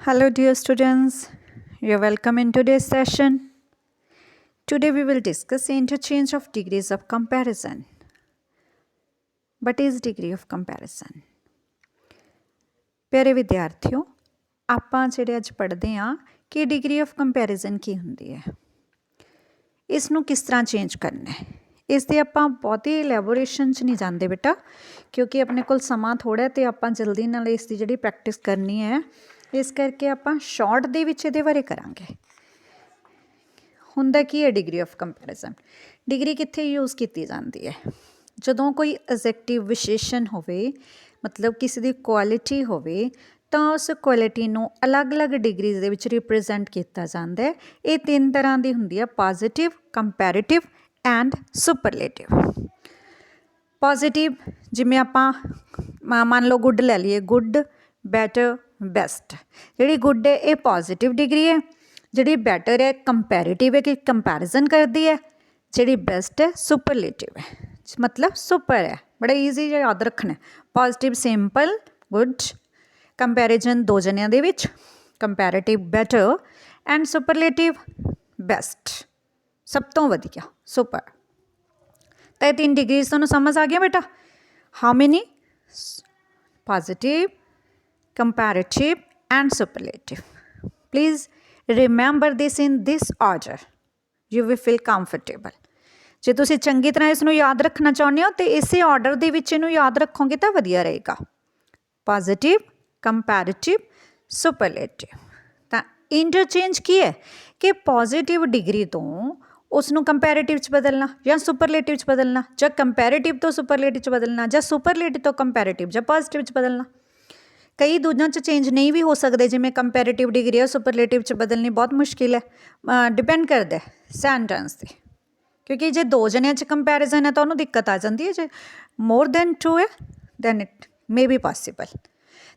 Hello, dear students. You're welcome in today's session. Today, we will discuss the interchange of degrees of comparison. What is degree of comparison? ਪਿਆਰੇ ਵਿਦਿਆਰਥੀਓ, ਆਪਾਂ ਜਿਹੜੇ ਅੱਜ ਪੜ੍ਹਦੇ ਹਾਂ ਕਿ degree of comparison ਕੀ ਹੁੰਦੀ ਹੈ, ਇਸ ਨੂੰ ਕਿਸ ਤਰ੍ਹਾਂ ਚੇਂਜ ਕਰਨਾ ਹੈ। ਇਸ ਦੇ ਆਪਾਂ ਬਹੁਤੀ ਇਲੈਬੋਰੇਸ਼ਨ 'ਚ ਨਹੀਂ ਜਾਂਦੇ ਬੇਟਾ, ਕਿਉਂਕਿ ਆਪਣੇ ਕੋਲ ਸਮਾਂ ਥੋੜ੍ਹਾ ਅਤੇ ਆਪਾਂ ਜਲਦੀ ਨਾਲ ਇਸ ਦੀ ਜਿਹੜੀ ਪ੍ਰੈਕਟਿਸ ਕਰਨੀ ਹੈ, ਇਸ ਕਰਕੇ ਆਪਾਂ ਸ਼ਾਰਟ ਦੇ ਵਿੱਚ ਇਹਦੇ ਬਾਰੇ ਕਰਾਂਗੇ। ਹੁੰਦਾ ਕੀ ਹੈ ਡਿਗਰੀ ਆਫ ਕੰਪੈਰੀਜ਼ਨ? ਡਿਗਰੀ ਕਿੱਥੇ ਯੂਜ਼ ਕੀਤੀ ਜਾਂਦੀ ਹੈ? ਜਦੋਂ ਕੋਈ ਐਡਜੈਕਟਿਵ ਵਿਸ਼ੇਸ਼ਣ ਹੋਵੇ, ਮਤਲਬ ਕਿਸੇ ਦੀ ਕੁਆਲਿਟੀ ਹੋਵੇ, ਤਾਂ ਉਸ ਕੁਆਲਿਟੀ ਨੂੰ ਅਲੱਗ-ਅਲੱਗ ਡਿਗਰੀਜ਼ ਦੇ ਵਿੱਚ ਰਿਪਰੈਜ਼ੈਂਟ ਕੀਤਾ ਜਾਂਦਾ ਹੈ। ਇਹ ਤਿੰਨ ਤਰ੍ਹਾਂ ਦੀ ਹੁੰਦੀ ਹੈ: ਪੋਜ਼ੀਟਿਵ, ਕੰਪੈਰੇਟਿਵ ਐਂਡ ਸੁਪਰਲੇਟਿਵ। ਪੋਜ਼ੀਟਿਵ ਜਿਵੇਂ ਆਪਾਂ ਮੰਨ ਲਓ ਗੁੱਡ ਲੈ ਲਈਏ, ਗੁੱਡ, ਬੈਟਰ, ਬੈਸਟ। ਜਿਹੜੀ ਗੁੱਡ ਹੈ ਇਹ ਪੋਜ਼ੀਟਿਵ ਡਿਗਰੀ ਹੈ, ਜਿਹੜੀ ਬੈਟਰ ਹੈ ਕੰਪੈਰੇਟਿਵ ਹੈ ਕਿ ਕੰਪੈਰੀਜ਼ਨ ਕਰਦੀ ਹੈ, ਜਿਹੜੀ ਬੈਸਟ ਹੈ ਸੁਪਰਲੇਟਿਵ ਹੈ, ਮਤਲਬ ਸੁਪਰ ਹੈ। ਬੜਾ ਈਜ਼ੀ ਜਿਹਾ ਯਾਦ ਰੱਖਣਾ। ਪੋਜ਼ੀਟਿਵ ਸਿੰਪਲ ਗੁੱਡ, ਕੰਪੈਰੀਜ਼ਨ ਦੋ ਜਣਿਆਂ ਦੇ ਵਿੱਚ, ਕੰਪੈਰੇਟਿਵ ਬੈਟਰ ਐਂਡ ਸੁਪਰਲੇਟਿਵ ਬੈਸਟ, ਸਭ ਤੋਂ ਵਧੀਆ ਸੁਪਰ। ਤਾਂ ਇਹ ਤਿੰਨ ਡਿਗਰੀਜ਼ ਤੁਹਾਨੂੰ ਸਮਝ ਆ ਗਿਆ ਬੇਟਾ? How many? Positive, comparative and superlative. Please remember this in this order. You will feel comfortable. ਜੇ ਤੁਸੀਂ ਚੰਗੀ ਤਰ੍ਹਾਂ ਇਸ ਨੂੰ ਯਾਦ ਰੱਖਣਾ ਚਾਹੁੰਦੇ ਹੋ ਤਾਂ ਇਸੇ ਆਰਡਰ ਦੇ ਵਿੱਚ ਇਹਨੂੰ ਯਾਦ ਰੱਖੋਗੇ ਤਾਂ ਵਧੀਆ ਰਹੇਗਾ। Positive, comparative, ਸੁਪਰਲੇਟਿਵ। ਤਾਂ ਇੰਟਰਚੇਂਜ ਕੀ ਹੈ ਕਿ ਪੋਜ਼ੀਟਿਵ ਡਿਗਰੀ ਤੋਂ ਉਸ ਨੂੰ ਕੰਪੈਰੇਟਿਵ 'ਚ ਬਦਲਣਾ ਜਾਂ ਸੁਪਰਲੇਟਿਵ 'ਚ ਬਦਲਣਾ, ਜਾਂ ਕੰਪੈਰੇਟਿਵ ਤੋਂ ਸੁਪਰਲੇਟਿਵ 'ਚ ਬਦਲਣਾ, ਜਾਂ ਸੁਪਰਲੇਟਿਵ ਤੋਂ ਕੰਪੈਰੇਟਿਵ ਜਾਂ ਪੋਜ਼ੀਟਿਵ 'ਚ ਬਦਲਣਾ। ਕਈ ਦੂਜਿਆਂ 'ਚ ਚੇਂਜ ਨਹੀਂ ਵੀ ਹੋ ਸਕਦੇ, ਜਿਵੇਂ ਕੰਪੈਰੇਟਿਵ ਡਿਗਰੀ ਹੈ ਸੁਪਰਲੇਟਿਵ 'ਚ ਬਦਲਣੀ ਬਹੁਤ ਮੁਸ਼ਕਿਲ ਹੈ। ਡਿਪੈਂਡ ਕਰਦਾ ਸੈਂਟੈਂਸ 'ਤੇ, ਕਿਉਂਕਿ ਜੇ ਦੋ ਜਣਿਆਂ 'ਚ ਕੰਪੈਰੀਜ਼ਨ ਹੈ ਤਾਂ ਉਹਨੂੰ ਦਿੱਕਤ ਆ ਜਾਂਦੀ ਹੈ। ਜੇ ਮੋਰ ਦੈਨ ਟੂ ਹੈ then it may be possible.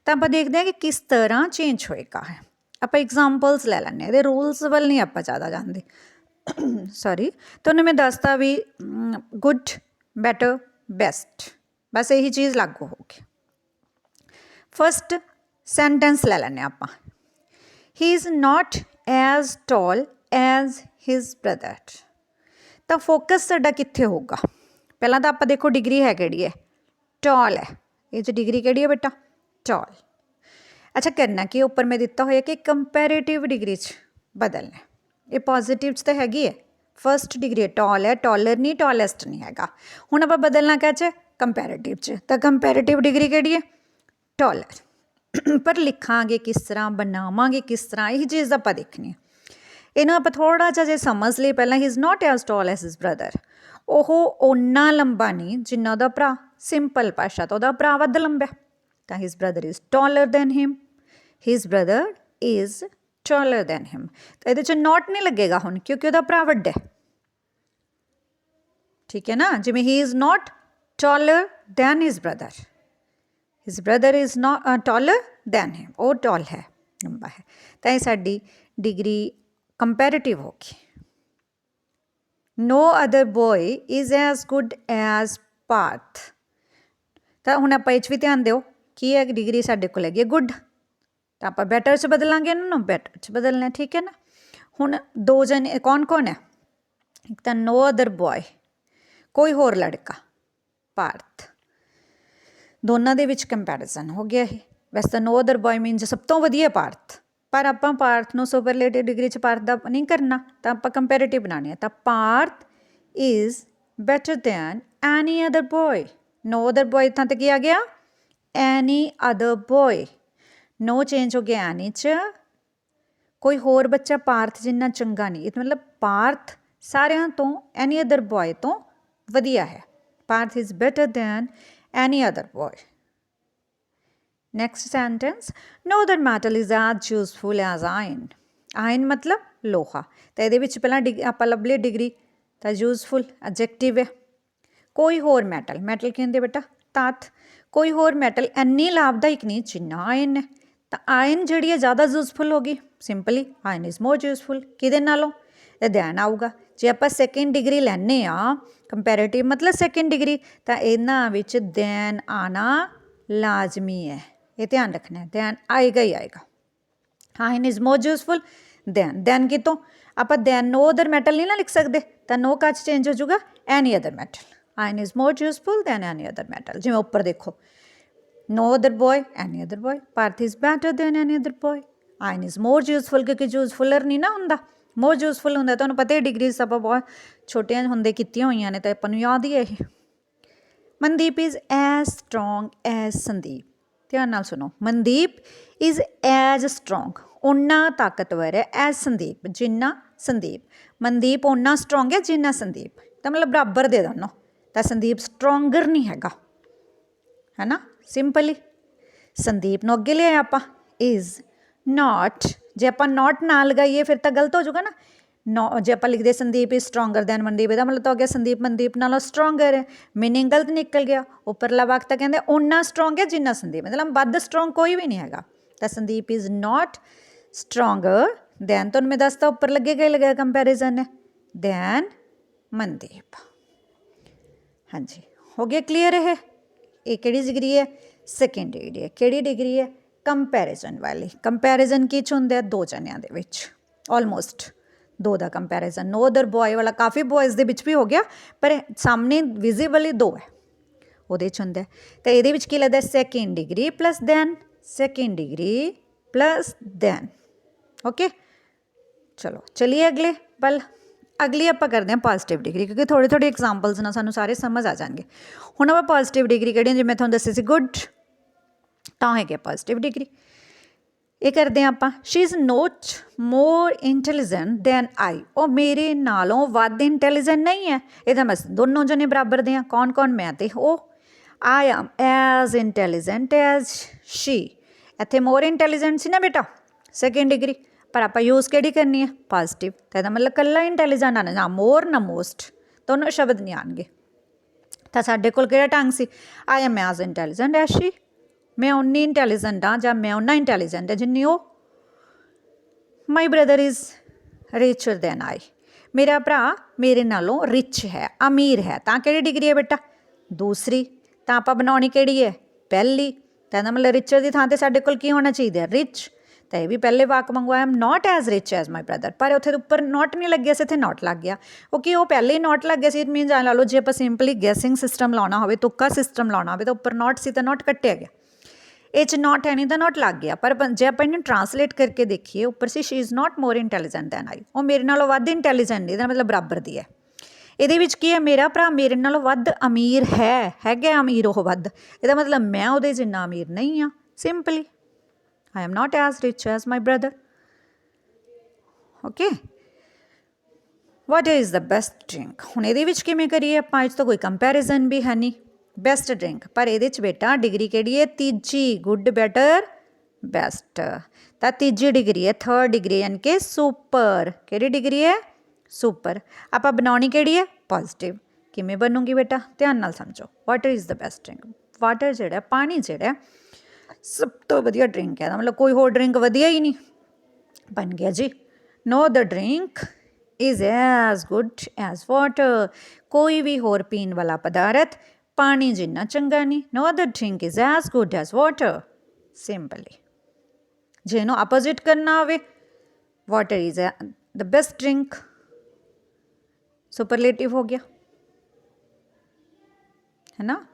ਤਾਂ ਆਪਾਂ ਦੇਖਦੇ ਹਾਂ ਕਿ ਕਿਸ ਤਰ੍ਹਾਂ ਚੇਂਜ ਹੋਏਗਾ। ਆਪਾਂ ਐਗਜ਼ਾਮਪਲਸ ਲੈ ਲੈਂਦੇ ਹਾਂ, ਇਹਦੇ ਰੂਲਸ ਵੱਲ ਨਹੀਂ ਆਪਾਂ ਜ਼ਿਆਦਾ ਜਾਂਦੇ। ਸੌਰੀ, ਤੁਹਾਨੂੰ ਮੈਂ ਦੱਸਤਾ ਵੀ ਗੁੱਡ, ਬੈਟਰ, ਬੈਸਟ, ਬਸ ਇਹੀ ਚੀਜ਼ ਲਾਗੂ ਹੋਊਗੀ। ਫਸਟ ਸੈਂਟੈਂਸ ਲੈ ਲੈਂਦੇ ਹਾਂ ਆਪਾਂ। ਹੀ is not as toll as his brother. ਤਾਂ ਫੋਕਸ ਸਾਡਾ ਕਿੱਥੇ ਹੋਊਗਾ? ਪਹਿਲਾਂ ਤਾਂ ਆਪਾਂ ਦੇਖੋ ਡਿਗਰੀ ਹੈ ਕਿਹੜੀ ਹੈ? ਟੋਲ ਹੈ। ਇਹ 'ਚ ਡਿਗਰੀ ਕਿਹੜੀ ਹੈ ਬੇਟਾ? ਟੋਲ। ਅੱਛਾ, ਕਰਨਾ ਕੀ? ਉੱਪਰ ਮੈਂ ਦਿੱਤਾ ਹੋਇਆ ਕਿ ਕੰਪੈਰੇਟਿਵ ਡਿਗਰੀ 'ਚ ਬਦਲਣਾ। ਇਹ ਪੋਜ਼ੀਟਿਵ 'ਚ ਤਾਂ ਹੈਗੀ ਹੈ, ਫਸਟ ਡਿਗਰੀ ਹੈ, ਟੋਲ ਹੈ, ਟੋਲਰ ਨਹੀਂ, ਟੋਲੈਸਟ ਨਹੀਂ ਹੈਗਾ। ਹੁਣ ਆਪਾਂ ਬਦਲਣਾ ਕਿਹ 'ਚ? ਕੰਪੈਰੇਟਿਵ 'ਚ। ਤਾਂ ਕੰਪੈਰੇਟਿਵ ਡਿਗਰੀ ਕਿਹੜੀ ਹੈ? ਟੋਲਰ। ਪਰ ਲਿਖਾਂਗੇ ਕਿਸ ਤਰ੍ਹਾਂ, ਬਣਾਵਾਂਗੇ ਕਿਸ ਤਰ੍ਹਾਂ, ਇਹੀ ਚੀਜ਼ ਆਪਾਂ ਦੇਖਣੀ ਹੈ। ਇਹਨੂੰ ਆਪਾਂ ਥੋੜ੍ਹਾ ਜਿਹਾ ਜੇ ਸਮਝ ਲਈ ਪਹਿਲਾਂ, ਹੀ is not as toll as his brother. ਉਹ ਓਨਾ ਲੰਬਾ ਨਹੀਂ ਜਿੰਨਾ ਉਹਦਾ ਭਰਾ। ਸਿੰਪਲ ਭਾਸ਼ਾ ਤਾਂ ਉਹਦਾ ਭਰਾ ਵੱਧ ਲੰਬਾ, ਤਾਂ his brother is taller than him. His brother is taller than him. ਤਾਂ ਇਹਦੇ 'ਚ ਨੋਟ ਨਹੀਂ ਲੱਗੇਗਾ ਹੁਣ, ਕਿਉਂਕਿ ਉਹਦਾ ਭਰਾ ਵੱਡਾ। ਠੀਕ ਹੈ ਨਾ? ਜਿਵੇਂ he is not taller than his brother, his brother is not taller than him, ਉਹ ਟੋਲ ਹੈ, ਲੰਬਾ ਹੈ। ਤਾਂ ਇਹ ਸਾਡੀ ਡਿਗਰੀ ਕੰਪੈਰੇਟਿਵ ਹੋ ਗਈ। No other boy is as good as Parth. ਤਾਂ ਹੁਣ ਆਪਾਂ ਇਹ 'ਚ ਵੀ ਧਿਆਨ ਦਿਓ, ਕੀ ਹੈ ਡਿਗਰੀ ਸਾਡੇ ਕੋਲ ਹੈਗੀ ਹੈ ਗੁੱਡ, ਤਾਂ ਆਪਾਂ ਬੈਟਰ 'ਚ ਬਦਲਾਂਗੇ, ਇਹਨੂੰ ਬੈਟਰ 'ਚ ਬਦਲਣਾ। ਠੀਕ ਹੈ ਨਾ? ਹੁਣ ਦੋ ਜਣੇ ਕੌਣ ਕੌਣ ਹੈ? ਇੱਕ ਤਾਂ ਨੋ ਅਦਰ ਬੋਏ, ਕੋਈ ਹੋਰ ਲੜਕਾ, ਪਾਰਥ। ਦੋਨਾਂ ਦੇ ਵਿੱਚ ਕੰਪੈਰੀਜ਼ਨ ਹੋ ਗਿਆ ਇਹ। ਵੈਸੇ ਤਾਂ ਨੋ ਅਦਰ ਬੋਏ ਮੀਨਸ ਸਭ ਤੋਂ ਵਧੀਆ ਪਾਰਥ, ਪਰ ਆਪਾਂ ਪਾਰਥ ਨੂੰ ਸੁਪਰਲੇਟਿਵ ਡਿਗਰੀ 'ਚ ਪਾਰਥ ਦਾ ਨਹੀਂ ਕਰਨਾ, ਤਾਂ ਆਪਾਂ ਕੰਪੈਰੇਟਿਵ ਬਣਾਉਣੀ ਹੈ। ਤਾਂ Parth is better than any other boy. No other boy ਥਾਂ 'ਤੇ ਕੀ ਆ ਗਿਆ? Any other boy. No change ਹੋ ਗਿਆ ਐਨੀ 'ਚ। ਕੋਈ ਹੋਰ ਬੱਚਾ ਪਾਰਥ ਜਿੰਨਾ ਚੰਗਾ ਨਹੀਂ, ਇਹ ਮਤਲਬ ਪਾਰਥ ਸਾਰਿਆਂ ਤੋਂ ਐਨੀ ਅਦਰ ਬੋਏ ਤੋਂ ਵਧੀਆ ਹੈ। Parth is better then any other boy. Next sentence, no other metal is as useful as iron. Iron मतलब ਲੋਹਾ। ਤਾਂ ਇਹਦੇ ਵਿੱਚ ਪਹਿਲਾਂ ਆਪਾਂ ਲੱਭ ਲਈ ਡਿਗਰੀ, ਤਾਂ ਯੂਜ਼ਫੁਲ ਐਡਜੈਕਟਿਵ ਹੈ। ਕੋਈ ਹੋਰ ਮੈਟਲ, ਮੈਟਲ ਕੀ ਹੁੰਦੇ ਬੇਟਾ? ਧਾਤ। ਕੋਈ ਹੋਰ ਮੈਟਲ ਇੰਨੀ ਲਾਭਦਾਇਕ ਨਹੀਂ ਜਿੰਨਾ ਆਇਨ ਹੈ। ਤਾਂ ਆਇਨ ਜਿਹੜੀ ਹੈ ਜ਼ਿਆਦਾ ਯੂਜ਼ਫੁਲ ਹੋ ਗਈ। Simply ion is more useful. ਕਿਹਦੇ ਨਾਲੋਂ? ਇਹ ਧਿਆਨ ਆਊਗਾ। ਜੇ ਆਪਾਂ ਸੈਕਿੰਡ ਡਿਗਰੀ ਲੈਂਦੇ ਹਾਂ, ਕੰਪੈਰੇਟਿਵ ਮਤਲਬ ਸੈਕਿੰਡ ਡਿਗਰੀ, ਤਾਂ ਇਹਨਾਂ ਵਿੱਚ ਦੈਨ ਆਉਣਾ ਲਾਜ਼ਮੀ ਹੈ। ਇਹ ਧਿਆਨ ਰੱਖਣਾ, ਧਿਆਨ ਆਏਗਾ ਹੀ ਆਏਗਾ। Iron is more useful than ਕਿਤੋਂ ਆਪਾਂ ਦੈਨ ਨੋ ਅਦਰ ਮੈਟਲ ਨਹੀਂ ਨਾ ਲਿਖ ਸਕਦੇ, ਤਾਂ ਨੋ ਕਾਚ ਚੇਂਜ ਹੋ ਜਾਊਗਾ any other metal. Iron is more useful than any other metal. ਜਿਵੇਂ ਉੱਪਰ ਦੇਖੋ, no other boy, any other boy, Parth is better than any other boy, iron is more useful क्योंकि यूजफुलर नहीं ना ਹੁੰਦਾ, more useful ਹੁੰਦਾ। ਤੁਹਾਨੂੰ ਪਤਾ ਹੀ ਡਿਗਰੀਜ਼ ਆਪਾਂ ਬਹੁਤ ਛੋਟਿਆਂ ਹੁੰਦੇ ਕੀਤੀਆਂ ਹੋਈਆਂ ਨੇ ਤਾਂ ਆਪਾਂ ਨੂੰ ਯਾਦ ਹੀ ਹੈ ਇਹ। Mandeep is as strong as Sandeep. ਧਿਆਨ ਨਾਲ ਸੁਣੋ, ਮਨਦੀਪ ਇਜ਼ ਐਜ਼ ਸਟਰੋਂਗ, ਓਨਾ ਤਾਕਤਵਰ ਹੈ ਐਜ਼ ਸੰਦੀਪ, ਜਿੰਨਾ ਸੰਦੀਪ। ਮਨਦੀਪ ਓਨਾ ਸਟਰੋਂਗ ਹੈ ਜਿੰਨਾ ਸੰਦੀਪ, ਤਾਂ ਮਤਲਬ ਬਰਾਬਰ ਦੇ ਦੋਨੋਂ, ਤਾਂ ਸੰਦੀਪ ਸਟਰੋਂਗਰ ਨਹੀਂ ਹੈਗਾ, ਹੈ ਨਾ। ਸਿੰਪਲੀ ਸੰਦੀਪ ਨੂੰ ਅੱਗੇ ਲਿਆਇਆ ਆਪਾਂ, ਇਜ਼ ਨਾਟ। ਜੇ ਆਪਾਂ ਨਾਟ ਨਾ ਲਗਾਈਏ ਫਿਰ ਤਾਂ ਗਲਤ ਹੋ ਜਾਊਗਾ ਨਾ। ਨੋ ਜੇ ਆਪਾਂ ਲਿਖਦੇ Sandeep is stronger than Mandeep, ਇਹਦਾ ਮਤਲਬ ਤਾਂ ਹੋ ਗਿਆ ਸੰਦੀਪ ਮਨਦੀਪ ਨਾਲੋਂ ਸਟਰੋਂਗਰ ਹੈ, ਮੀਨਿੰਗ ਗਲਤ ਨਿਕਲ ਗਿਆ। ਉੱਪਰਲਾ ਵਾਕ ਤਾਂ ਕਹਿੰਦੇ ਓਨਾ ਸਟਰੋਂਗ ਹੈ ਜਿੰਨਾ ਸੰਦੀਪ, ਮਤਲਬ ਵੱਧ ਸਟਰੋਂਗ ਕੋਈ ਵੀ ਨਹੀਂ ਹੈਗਾ। ਤਾਂ Sandeep is not stronger than, ਤੁਹਾਨੂੰ ਮੈਂ ਦੱਸਤਾ ਉੱਪਰ ਲੱਗੇ ਗਏ ਲਗਾਇਆ ਕੰਪੈਰੀਜ਼ਨ ਹੈ, ਦੈਨ ਮਨਦੀਪ। ਹਾਂਜੀ ਹੋ ਗਿਆ ਕਲੀਅਰ ਇਹ ਕਿਹੜੀ ਡਿਗਰੀ ਹੈ? ਸੈਕਿੰਡ ਡਿਗਰੀ ਹੈ। ਕਿਹੜੀ ਡਿਗਰੀ ਹੈ? ਕੰਪੈਰੀਜ਼ਨ ਵਾਲੀ। ਕੰਪੈਰੀਜ਼ਨ ਕੀ 'ਚ ਹੁੰਦਾ? ਦੋ ਜਣਿਆਂ ਦੇ ਵਿੱਚ, ਆਲਮੋਸਟ ਦੋ ਦਾ ਕੰਪੈਰੀਜ਼ਨ। ਨੋ ਅਦਰ ਬੋਏ ਵਾਲਾ ਕਾਫੀ ਬੋਇਜ਼ ਦੇ ਵਿੱਚ ਵੀ ਹੋ ਗਿਆ, ਪਰ ਸਾਹਮਣੇ ਵਿਜ਼ੀਬਲੀ ਦੋ ਹੈ, ਉਹਦੇ 'ਚ ਹੁੰਦਾ। ਤਾਂ ਇਹਦੇ ਵਿੱਚ ਕੀ ਲੱਗਦਾ? Second degree plus than, second degree plus than. Okay ਚਲੋ ਚਲੀਏ ਅਗਲੇ ਪਲ। ਅਗਲੀ ਆਪਾਂ ਕਰਦੇ ਹਾਂ ਪੋਜ਼ੀਟਿਵ ਡਿਗਰੀ, ਕਿਉਂਕਿ ਥੋੜ੍ਹੇ ਥੋੜ੍ਹੇ ਐਗਜ਼ਾਮਪਲਸ ਨਾਲ ਸਾਨੂੰ ਸਾਰੇ ਸਮਝ ਆ ਜਾਣਗੇ। ਹੁਣ ਆਪਾਂ ਪੋਜ਼ੀਟਿਵ ਡਿਗਰੀ ਕਿਹੜੀਆਂ, ਜਿਵੇਂ ਮੈਂ ਤੁਹਾਨੂੰ ਦੱਸਿਆ ਸੀ ਗੁੱਡ, ਤਾਂ ਹੈਗੇ ਪੋਜ਼ੀਟਿਵ ਡਿਗਰੀ। ਇਹ ਕਰਦੇ ਹਾਂ ਆਪਾਂ, she is not more intelligent than I, ਉਹ ਮੇਰੇ ਨਾਲੋਂ ਵੱਧ ਇੰਟੈਲੀਜੈਂਟ ਨਹੀਂ ਹੈ। ਇਹਦਾ ਮਤਲਬ ਦੋਨੋਂ ਜਣੇ ਬਰਾਬਰ ਦੇ ਆ। ਕੌਣ ਕੌਣ? ਮੈਂ ਅਤੇ ਉਹ। I am as intelligent as she. ਇੱਥੇ ਮੋਰ ਇੰਟੈਲੀਜੈਂਟ ਸੀ ਨਾ ਬੇਟਾ, ਸੈਕਿੰਡ ਡਿਗਰੀ, ਪਰ ਆਪਾਂ ਯੂਜ਼ ਕਿਹੜੀ ਕਰਨੀ ਹੈ? ਪੋਜ਼ੀਟਿਵ। ਤਾਂ ਇਹਦਾ ਮਤਲਬ ਇਕੱਲਾ ਇੰਟੈਲੀਜੈਂਟ ਆਉਣਾ, ਨਾ ਮੋਰ ਨਾ ਮੋਸਟ, ਦੋਨੋਂ ਸ਼ਬਦ ਨਹੀਂ ਆਉਣਗੇ। ਤਾਂ ਸਾਡੇ ਕੋਲ ਕਿਹੜਾ ਢੰਗ ਸੀ? I am as intelligent as she, ਮੈਂ ਉਨੀ ਇੰਟੈਲੀਜੈਂਟ ਹਾਂ ਜਾਂ ਮੈਂ ਓਨਾ ਇੰਟੈਲੀਜੈਂਟ ਹੈ ਜਿੰਨੀ ਉਹ। My brother is richer than I, ਮੇਰਾ ਭਰਾ ਮੇਰੇ ਨਾਲੋਂ ਰਿਚ ਹੈ, ਅਮੀਰ ਹੈ। ਤਾਂ ਕਿਹੜੀ ਡਿਗਰੀ ਹੈ ਬੇਟਾ? ਦੂਸਰੀ। ਤਾਂ ਆਪਾਂ ਬਣਾਉਣੀ ਕਿਹੜੀ ਹੈ? ਪਹਿਲੀ। ਤਾਂ ਇਹਦਾ ਮਤਲਬ ਰਿਚਰ ਦੀ ਥਾਂ 'ਤੇ ਸਾਡੇ ਕੋਲ ਕੀ ਹੋਣਾ ਚਾਹੀਦਾ? ਰਿਚ। ਤਾਂ ਇਹ ਵੀ ਪਹਿਲੇ ਵਾਕ ਵਾਂਗੂ I am not as rich as my brother, ਪਰ ਉੱਥੇ ਉੱਪਰ ਨੋਟ ਨਹੀਂ ਲੱਗਿਆ ਸੀ, ਇੱਥੇ ਨੋਟ ਲੱਗ ਗਿਆ। ਕਿਉਂਕਿ ਉਹ ਪਹਿਲੇ ਹੀ ਨੋਟ ਲੱਗ ਗਿਆ ਸੀ। ਇਟ ਮੀਨਸ ਐਂ ਲਾ ਲਓ, ਜੇ ਆਪਾਂ ਸਿੰਪਲੀ ਗੈਸਿੰਗ ਸਿਸਟਮ ਲਾਉਣਾ ਹੋਵੇ, ਤੁੱਕਾ ਸਿਸਟਮ ਲਾਉਣਾ ਹੋਵੇ, ਤਾਂ ਉੱਪਰ ਨੋਟ ਸੀ ਤਾਂ ਨੋਟ ਕੱਟਿਆ ਗਿਆ। ਇਹ 'ਚ ਨੋਟ ਹੈ ਨਹੀਂ ਤਾਂ ਨੋਟ ਲੱਗ ਗਿਆ। ਪਰ ਜੇ ਆਪਾਂ ਇਹਨੂੰ ਟਰਾਂਸਲੇਟ ਕਰਕੇ ਦੇਖੀਏ, ਉੱਪਰ ਸੀ she is not more intelligent than I, ਉਹ ਮੇਰੇ ਨਾਲੋਂ ਵੱਧ ਇੰਟੈਲੀਜੈਂਟ ਨਹੀਂ, ਇਹਦਾ ਮਤਲਬ ਬਰਾਬਰ ਦੀ ਹੈ। ਇਹਦੇ ਵਿੱਚ ਕੀ ਹੈ? ਮੇਰਾ ਭਰਾ ਮੇਰੇ ਨਾਲੋਂ ਵੱਧ ਅਮੀਰ ਹੈ, ਹੈਗਾ ਅਮੀਰ ਉਹ ਵੱਧ, ਇਹਦਾ ਮਤਲਬ ਮੈਂ ਉਹਦੇ ਜਿੰਨਾ ਅਮੀਰ ਨਹੀਂ ਹਾਂ। Simply I am not as rich as my brother. Okay. What is the best drink? ਹੁਣ ਇਹਦੇ ਵਿੱਚ ਕਿਵੇਂ ਕਰੀਏ ਆਪਾਂ? ਇਸ ਤੋਂ ਕੋਈ ਕੰਪੈਰੀਜ਼ਨ ਵੀ ਹੈ ਨਹੀਂ। ਬੈਸਟ ਡਰਿੰਕ, ਪਰ ਇਹਦੇ 'ਚ ਬੇਟਾ ਡਿਗਰੀ ਕਿਹੜੀ ਹੈ? ਤੀਜੀ। Good, better, best. ਤਾਂ ਤੀਜੀ ਡਿਗਰੀ ਹੈ, ਥਰਡ ਡਿਗਰੀ, ਯਾਨੀ ਕਿ ਸੁਪਰ। ਕਿਹੜੀ ਡਿਗਰੀ ਹੈ? ਸੁਪਰ। ਆਪਾਂ ਬਣਾਉਣੀ ਕਿਹੜੀ ਹੈ? ਪੋਜ਼ੀਟਿਵ। ਕਿਵੇਂ ਬਣੂਗੀ ਬੇਟਾ? ਧਿਆਨ ਨਾਲ ਸਮਝੋ। Water is the best drink. Water ਜਿਹੜਾ, ਪਾਣੀ ਜਿਹੜਾ ਸਭ ਤੋਂ ਵਧੀਆ ਡਰਿੰਕ ਹੈ, ਮਤਲਬ ਕੋਈ ਹੋਰ ਡਰਿੰਕ ਵਧੀਆ ਹੀ ਨਹੀਂ। ਬਣ ਗਿਆ ਜੀ। No other drink is as good as water, ਕੋਈ ਵੀ ਹੋਰ ਪੀਣ ਵਾਲਾ ਪਦਾਰਥ ਪਾਣੀ ਜਿੰਨਾ ਚੰਗਾ ਨਹੀਂ। No other drink is as good as water. Simply ਜੇ ਇਹਨੂੰ ਆਪੋਜ਼ਿਟ ਕਰਨਾ ਹੋਵੇ, water is the best drink, superlative ਹੋ ਗਿਆ, ਹੈ ਨਾ।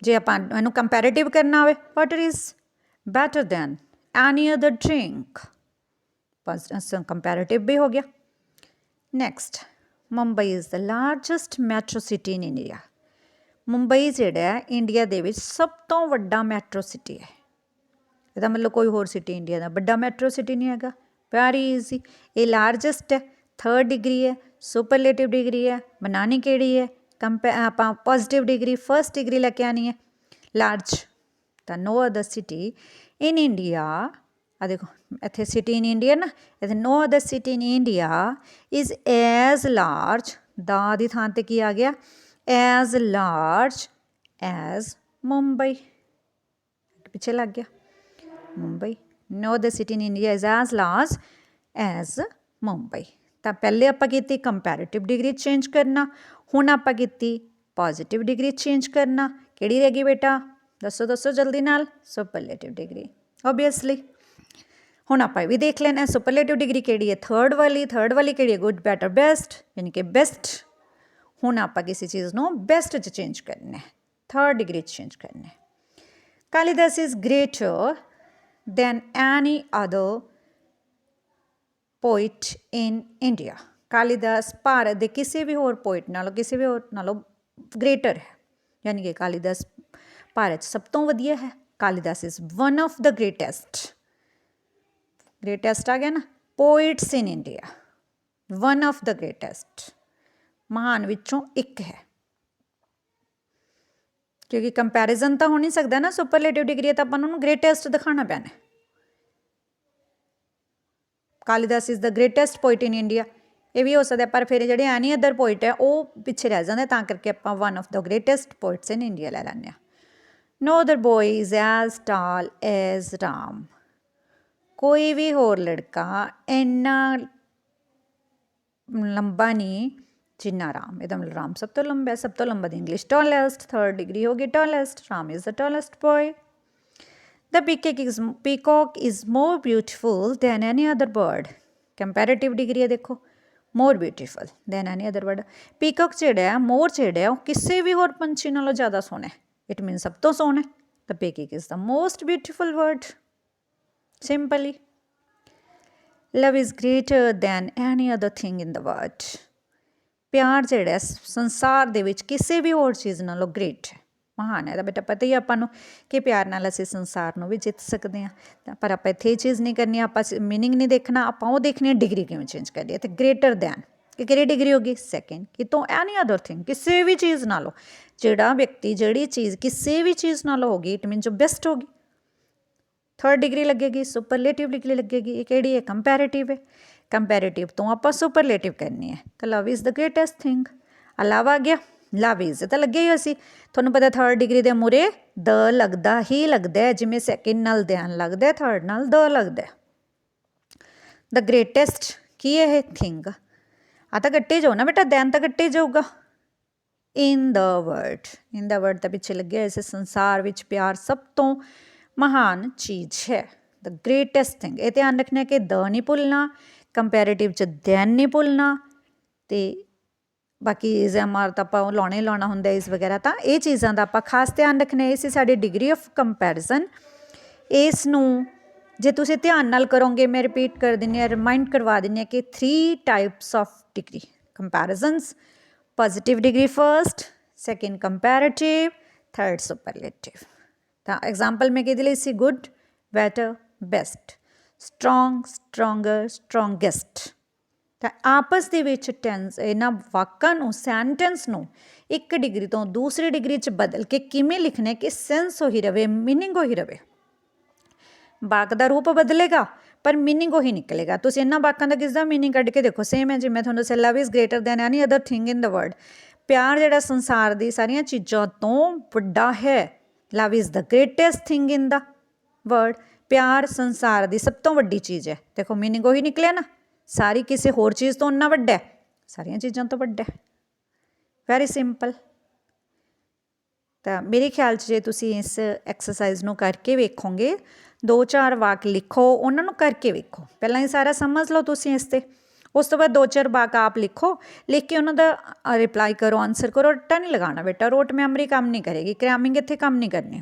ਜੇ ਆਪਾਂ ਇਹਨੂੰ ਕੰਪੈਰੇਟਿਵ ਕਰਨਾ ਹੋਵੇ, water is better than any other drink, comparative ਵੀ ਹੋ ਗਿਆ। Next, Mumbai is the largest metro city in India. Mumbai ਜਿਹੜਾ ਇੰਡੀਆ ਦੇ ਵਿੱਚ ਸਭ ਤੋਂ ਵੱਡਾ ਮੈਟਰੋ ਸਿਟੀ ਹੈ। ਇਹਦਾ ਮਤਲਬ ਕੋਈ ਹੋਰ ਸਿਟੀ ਇੰਡੀਆ ਦਾ ਵੱਡਾ ਮੈਟਰੋ ਸਿਟੀ ਨਹੀਂ ਹੈਗਾ। Very easy. ਇਹ ਲਾਰਜੈਸਟ ਹੈ, ਥਰਡ ਡਿਗਰੀ ਹੈ, ਸੁਪਰਲੇਟਿਵ ਡਿਗਰੀ ਹੈ। ਬਣਾਉਣੀ ਕਿਹੜੀ ਹੈ? ਆਪਾਂ ਪੋਜ਼ੀਟਿਵ ਡਿਗਰੀ ਫਸਟ ਡਿਗਰੀ ਲੈ ਕੇ ਆਉਣੀ ਹੈ। ਲਾਰਜ, ਤਾਂ no other city in India. ਆ ਦੇਖੋ ਇੱਥੇ ਸਿਟੀ ਇਨ ਇੰਡੀਆ ਨਾ, ਇੱਥੇ no other city in India is as large, ਦਾ ਦੀ ਥਾਂ 'ਤੇ ਕੀ ਆ ਗਿਆ? As large as Mumbai. ਪਿੱਛੇ ਲੱਗ ਗਿਆ Mumbai. No other city in India is as large as Mumbai. ਤਾਂ ਪਹਿਲੇ ਆਪਾਂ ਕੀਤੀ ਕੰਪੈਰੇਟਿਵ ਡਿਗਰੀ ਚੇਂਜ ਕਰਨਾ, ਹੁਣ ਆਪਾਂ ਕੀਤੀ ਪੋਜ਼ੀਟਿਵ ਡਿਗਰੀ ਚੇਂਜ ਕਰਨਾ। ਕਿਹੜੀ ਰਹਿ ਗਈ ਬੇਟਾ? ਦੱਸੋ ਦੱਸੋ ਜਲਦੀ ਨਾਲ। ਸੁਪਰਲੇਟਿਵ ਡਿਗਰੀ ਓਬੀਅਸਲੀ। ਹੁਣ ਆਪਾਂ ਇਹ ਵੀ ਦੇਖ ਲੈਣਾ ਸੁਪਰਲੇਟਿਵ ਡਿਗਰੀ ਕਿਹੜੀ ਹੈ, ਥਰਡ ਵਾਲੀ ਕਿਹੜੀ ਹੈ, ਗੁੱਡ ਬੈਟਰ ਬੈਸਟ, ਯਾਨੀ ਕਿ ਬੈਸਟ। ਹੁਣ ਆਪਾਂ ਕਿਸੇ ਚੀਜ਼ ਨੂੰ ਬੈਸਟ 'ਚ ਚੇਂਜ ਕਰਨਾ ਹੈ, ਥਰਡ ਡਿਗਰੀ 'ਚ ਚੇਂਜ ਕਰਨਾ ਹੈ। Kalidas is greater then any other poet in India. Kalidas Bharat ਦੇ ਕਿਸੇ ਵੀ ਹੋਰ ਪੋਇਟ ਨਾਲੋਂ, ਕਿਸੇ ਵੀ ਹੋਰ ਨਾਲੋਂ ਗ੍ਰੇਟਰ ਹੈ, ਯਾਨੀ ਕਿ ਕਾਲੀਦਾਸ ਭਾਰਤ 'ਚ ਸਭ ਤੋਂ ਵਧੀਆ ਹੈ। Kalidas is one of the greatest, greatest ਆ ਗਿਆ ਨਾ, poets in India, one of the greatest, ਮਹਾਨ ਵਿੱਚੋਂ ਇੱਕ ਹੈ। ਕਿਉਂਕਿ ਕੰਪੈਰੀਜ਼ਨ ਤਾਂ ਹੋ ਨਹੀਂ ਸਕਦਾ ਨਾ, ਸੁਪਰਲੇਟਿਵ ਡਿਗਰੀ ਹੈ ਤਾਂ ਆਪਾਂ ਨੂੰ ਗ੍ਰੇਟੈਸਟ ਦਿਖਾਉਣਾ ਪੈਣਾ। Kalidas is the greatest poet in India, ਇਹ ਵੀ ਹੋ ਸਕਦਾ, ਪਰ ਫਿਰ ਜਿਹੜੇ ਐਨੀ ਅਦਰ ਪੋਇਟ ਹੈ ਉਹ ਪਿੱਛੇ ਰਹਿ ਜਾਂਦੇ, ਤਾਂ ਕਰਕੇ ਆਪਾਂ one of the greatest poets in India ਲੈ ਲੈਂਦੇ ਹਾਂ। No other boy is as tall as Ram. ਕੋਈ ਵੀ ਹੋਰ ਲੜਕਾ ਇੰਨਾ ਲੰਬਾ ਨਹੀਂ ਜਿੰਨਾ ਰਾਮ। ਇਹਦਾ ਮਤਲਬ ਰਾਮ ਸਭ ਤੋਂ ਲੰਬਾ ਹੈ, ਸਭ ਤੋਂ ਲੰਬਾ ਦੀ ਇੰਗਲਿਸ਼ ਟੋਲੈਸਟ, ਥਰਡ ਡਿਗਰੀ ਹੋ ਗਈ tallest, Ram is the tallest boy. The peacock is more beautiful than any other bird. Comparative degree ਹੈ ਦੇਖੋ, more beautiful than any other bird. Peacock ਜਿਹੜਾ ਹੈ, ਮੋਰ ਜਿਹੜਾ ਹੈ, ਉਹ ਕਿਸੇ ਵੀ ਹੋਰ ਪੰਛੀ ਨਾਲੋਂ ਜ਼ਿਆਦਾ ਸੋਹਣਾ ਹੈ। ਇਟ ਮੀਨ ਸਭ ਤੋਂ ਸੋਹਣਾ ਹੈ। The peacock is the most beautiful bird. Simply. Love is greater than any other thing in the world. ਪਿਆਰ ਜਿਹੜਾ ਸੰਸਾਰ ਦੇ ਵਿੱਚ ਕਿਸੇ ਵੀ ਹੋਰ ਚੀਜ਼ ਨਾਲੋਂ ਗ੍ਰੇਟ ਹੈ, ਮਹਾਨ ਹੈ। ਤਾਂ ਬੇਟਾ ਪਤਾ ਹੀ ਆਪਾਂ ਨੂੰ ਕਿ ਪਿਆਰ ਨਾਲ ਅਸੀਂ ਸੰਸਾਰ ਨੂੰ ਵੀ ਜਿੱਤ ਸਕਦੇ ਹਾਂ। ਪਰ ਆਪਾਂ ਇੱਥੇ ਇਹ ਚੀਜ਼ ਨਹੀਂ ਕਰਨੀ, ਆਪਾਂ ਮੀਨਿੰਗ ਨਹੀਂ ਦੇਖਣਾ, ਆਪਾਂ ਉਹ ਦੇਖਣੀ ਹੈ ਡਿਗਰੀ ਕਿਵੇਂ ਚੇਂਜ ਕਰਦੀ ਹੈ। ਅਤੇ ਗ੍ਰੇਟਰ ਦੈਨ ਕਿ ਕਿਹੜੀ ਡਿਗਰੀ ਹੋ ਗਈ, ਸੈਕਿੰਡ। ਕਿਤੋਂ ਐਨੀ ਅਦਰ ਥਿੰਗ, ਕਿਸੇ ਵੀ ਚੀਜ਼ ਨਾਲੋਂ, ਜਿਹੜਾ ਵਿਅਕਤੀ ਜਿਹੜੀ ਚੀਜ਼ ਕਿਸੇ ਵੀ ਚੀਜ਼ ਨਾਲੋਂ ਹੋ ਗਈ, ਇਟ ਮੀਨ ਜੋ ਬੈਸਟ ਹੋ ਗਈ। ਥਰਡ ਡਿਗਰੀ ਲੱਗੇਗੀ, ਸੁਪਰਲੇਟਿਵ ਡਿਗਰੀ ਲੱਗੇਗੀ। ਇਹ ਕਿਹੜੀ ਹੈ, ਕੰਪੈਰੇਟਿਵ ਹੈ। ਕੰਪੈਰੇਟਿਵ ਤੋਂ ਆਪਾਂ ਸੁਪਰਲੇਟਿਵ ਕਰਨੀ ਹੈ। ਤਾਂ love is the greatest thing. Love ਆ ਗਿਆ, ਲਵ ਇਜ਼ ਤਾਂ ਲੱਗਿਆ ਹੀ ਅਸੀਂ। ਤੁਹਾਨੂੰ ਪਤਾ ਥਰਡ ਡਿਗਰੀ ਦੇ ਮੂਹਰੇ ਦ ਲੱਗਦਾ ਹੀ ਲੱਗਦਾ, ਜਿਵੇਂ ਸੈਕਿੰਡ ਨਾਲ ਦੈਨ ਲੱਗਦਾ, ਥਰਡ ਨਾਲ ਦ ਲੱਗਦਾ। ਦ ਗ੍ਰੇਟੈਸਟ ਕੀ ਹੈ, ਇਹ ਥਿੰਗ। ਆ ਤਾਂ ਕੱਟੇ ਜਾਓ ਨਾ ਬੇਟਾ, ਦੈਨ ਤਾਂ ਕੱਟੇ ਜਾਊਗਾ। ਇਨ the world, in the world ਤਾਂ ਪਿੱਛੇ ਲੱਗਿਆ, ਇਸ ਸੰਸਾਰ ਵਿੱਚ ਪਿਆਰ ਸਭ ਤੋਂ ਮਹਾਨ ਚੀਜ਼ ਹੈ। ਦ ਗ੍ਰੇਟੈਸਟ ਥਿੰਗ, ਇਹ ਧਿਆਨ ਰੱਖਣਾ ਕਿ ਦ ਨਹੀਂ ਭੁੱਲਣਾ, ਕੰਪੈਰੇਟਿਵ 'ਚ ਦੈਨ ਨਹੀਂ ਭੁੱਲਣਾ, ਅਤੇ ਬਾਕੀ ਇਜ਼ ਐਮ ਆਰ ਤਾਂ ਆਪਾਂ ਲਾਉਣਾ ਹੀ ਲਾਉਣਾ ਹੁੰਦਾ, ਇਸ ਵਗੈਰਾ। ਤਾਂ ਇਹ ਚੀਜ਼ਾਂ ਦਾ ਆਪਾਂ ਖਾਸ ਧਿਆਨ ਰੱਖਣਾ। ਇਹ ਸੀ ਸਾਡੀ ਡਿਗਰੀ ਆਫ ਕੰਪੈਰੀਜ਼ਨ। ਇਸ ਨੂੰ ਜੇ ਤੁਸੀਂ ਧਿਆਨ ਨਾਲ ਕਰੋਗੇ, ਮੈਂ ਰਿਪੀਟ ਕਰ ਦਿੰਦੀ ਹਾਂ, ਰਿਮਾਈਂਡ ਕਰਵਾ ਦਿੰਦੀ ਹਾਂ ਕਿ 3 types of degree comparisons. Positive degree first, second comparative, third superlative. ਤਾਂ ਐਗਜ਼ਾਮਪਲ ਮੈਂ ਕਿਹਦੇ ਲਈ ਸੀ, good, better, best, strong, stronger, strongest. ਤਾਂ ਆਪਸ ਦੇ ਵਿੱਚ ਟੈਂਸ, ਇਹਨਾਂ ਵਾਕਾਂ ਨੂੰ, ਸੈਂਟੈਂਸ ਨੂੰ ਇੱਕ ਡਿਗਰੀ ਤੋਂ ਦੂਸਰੀ ਡਿਗਰੀ 'ਚ ਬਦਲ ਕੇ ਕਿਵੇਂ ਲਿਖਣਾ ਕਿ ਸੈਂਸ ਉਹੀ ਰਵੇ, ਮੀਨਿੰਗ ਉਹੀ ਰਵੇ। ਵਾਕ ਦਾ ਰੂਪ ਬਦਲੇਗਾ ਪਰ ਮੀਨਿੰਗ ਉਹੀ ਨਿਕਲੇਗਾ। ਤੁਸੀਂ ਇਹਨਾਂ ਵਾਕਾਂ ਦਾ ਕਿਸ ਦਾ ਮੀਨਿੰਗ ਕੱਢ ਕੇ ਦੇਖੋ, ਸੇਮ ਹੈ ਜਿਵੇਂ ਤੁਹਾਨੂੰ ਦੱਸਿਆ, ਲਵ is greater then any other thing in the world. ਪਿਆਰ ਜਿਹੜਾ ਸੰਸਾਰ ਦੀ ਸਾਰੀਆਂ ਚੀਜ਼ਾਂ ਤੋਂ ਵੱਡਾ ਹੈ। ਲਵ is the greatest thing in the world. ਪਿਆਰ ਸੰਸਾਰ ਦੀ ਸਭ ਤੋਂ ਵੱਡੀ ਚੀਜ਼ ਹੈ। ਦੇਖੋ ਮੀਨਿੰਗ ਉਹੀ ਨਿਕਲਿਆ ਨਾ, ਸਾਰੀ ਕਿਸੇ ਹੋਰ ਚੀਜ਼ ਤੋਂ ਇੰਨਾ ਵੱਡਾ, ਸਾਰੀਆਂ ਚੀਜ਼ਾਂ ਤੋਂ ਵੱਡਾ। Very simple. ਤਾਂ ਮੇਰੇ ਖਿਆਲ 'ਚ ਜੇ ਤੁਸੀਂ ਇਸ ਐਕਸਰਸਾਈਜ਼ ਨੂੰ ਕਰਕੇ ਵੇਖੋਗੇ, 2-4 ਵਾਕ ਲਿਖੋ, ਉਹਨਾਂ ਨੂੰ ਕਰਕੇ ਵੇਖੋ। ਪਹਿਲਾਂ ਹੀ ਸਾਰਾ ਸਮਝ ਲਓ ਤੁਸੀਂ ਇਸ 'ਤੇ, ਉਸ ਤੋਂ ਬਾਅਦ 2-4 ਵਾਕ ਆਪ ਲਿਖੋ, ਲਿਖ ਕੇ ਉਹਨਾਂ ਦਾ ਰਿਪਲਾਈ ਕਰੋ, ਆਨਸਰ ਕਰੋ। ਰੱਟਾ ਨਹੀਂ ਲਗਾਉਣਾ ਬੇਟਾ, ਰੋਟ ਮੈਮਰੀ ਕੰਮ ਨਹੀਂ ਕਰੇਗੀ, ਕ੍ਰੈਮਿੰਗ ਇੱਥੇ ਕੰਮ ਨਹੀਂ ਕਰਨੀ।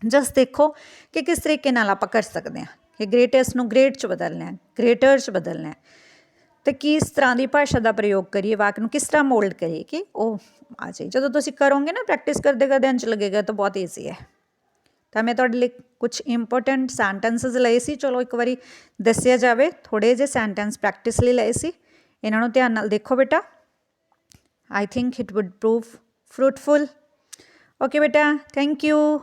ਜਸਟ ਦੇਖੋ ਕਿ ਕਿਸ ਤਰੀਕੇ ਨਾਲ ਆਪਾਂ ਕਰ ਸਕਦੇ ਹਾਂ, ਕਿ ਗ੍ਰੇਟੈਸਟ ਨੂੰ ਗ੍ਰੇਟ 'ਚ ਬਦਲਣਾ, ਗ੍ਰੇਟਰ 'ਚ ਬਦਲਣਾ, ਅਤੇ ਕਿਸ ਤਰ੍ਹਾਂ ਦੀ ਭਾਸ਼ਾ ਦਾ ਪ੍ਰਯੋਗ ਕਰੀਏ, ਵਾਕ ਨੂੰ ਕਿਸ ਤਰ੍ਹਾਂ ਮੋਲਡ ਕਰੀਏ ਕਿ ਉਹ ਆ ਜਾਏ। ਜਦੋਂ ਤੁਸੀਂ ਕਰੋਗੇ ਨਾ, ਪ੍ਰੈਕਟਿਸ ਕਰਦੇ ਕਰਦੇ ਇੰਝ ਲੱਗੇਗਾ ਤਾਂ ਬਹੁਤ ਈਜ਼ੀ ਹੈ। ਤਾਂ ਮੈਂ ਤੁਹਾਡੇ ਲਈ ਕੁਛ ਇੰਪੋਰਟੈਂਟ ਸੈਂਟੈਂਸਸ ਲਏ ਸੀ, ਚਲੋ ਇੱਕ ਵਾਰੀ ਦੱਸਿਆ ਜਾਵੇ। ਥੋੜ੍ਹੇ ਜਿਹੇ ਸੈਂਟੈਂਸ ਪ੍ਰੈਕਟਿਸ ਲਈ ਲਏ ਸੀ, ਇਹਨਾਂ ਨੂੰ ਧਿਆਨ ਨਾਲ ਦੇਖੋ ਬੇਟਾ। I think it wood prove fruitful. Okay ਬੇਟਾ, ਥੈਂਕ ਯੂ।